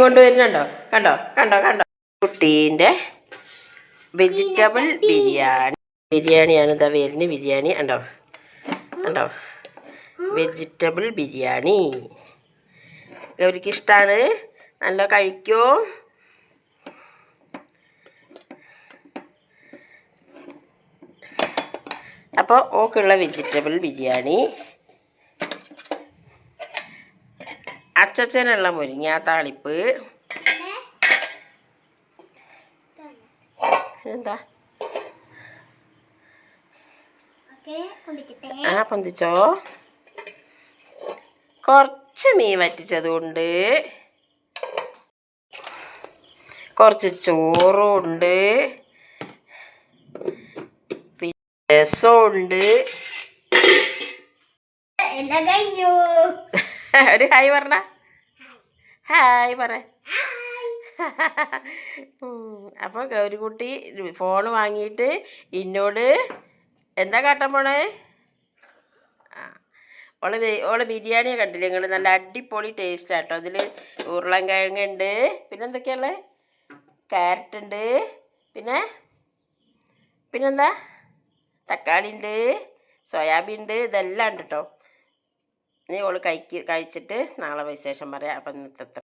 കൊണ്ടുവരുന്നുണ്ടോ? കണ്ടോ കണ്ടോ കണ്ടോ കുട്ടീൻ്റെ വെജിറ്റബിൾ ബിരിയാണിയാണ് ഇതാ വരുന്നത്. ബിരിയാണി കണ്ടോ കണ്ടോ, വെജിറ്റബിൾ ബിരിയാണി അവർക്ക് ഇഷ്ടമാണ്, നല്ല കഴിക്കോ. അപ്പോൾ ഓക്കുള്ള വെജിറ്റബിൾ ബിരിയാണി, അച്ചച്ചനുള്ള മുരിങ്ങ താളിപ്പ്, എന്താ പൊന്തിച്ചോ, കുറച്ച് മീൻ വറ്റിച്ചതുകൊണ്ട്, കുറച്ച് ചോറുണ്ട്, പിന്നെ രസമുണ്ട്. ഒരു ഹായ് പറഞ്ഞ, ഹായ് പറ. അപ്പോൾ ഗൗരിക്കുട്ടി ഫോൺ വാങ്ങിയിട്ട് എന്നോട് എന്താ കാട്ടാൻ പോണേ? ഓളെ ബിരിയാണിയെ കണ്ടില്ലേ നിങ്ങൾ? നല്ല അടിപൊളി ടേസ്റ്റ് ആട്ടോ. അതിൽ ഉരുളൻകിഴങ്ങുണ്ട്, പിന്നെ എന്തൊക്കെയുള്ളത്, ക്യാരറ്റ് ഉണ്ട്, പിന്നെന്താ തക്കാളി ഉണ്ട്, സോയാബീൻ ഉണ്ട്, ഇതെല്ലാം ഉണ്ട് കേട്ടോ. നീ ഓള് കഴിച്ചിട്ട് നാളെ വിശേഷം പറയാം. അപ്പം ഇന്നത്തെ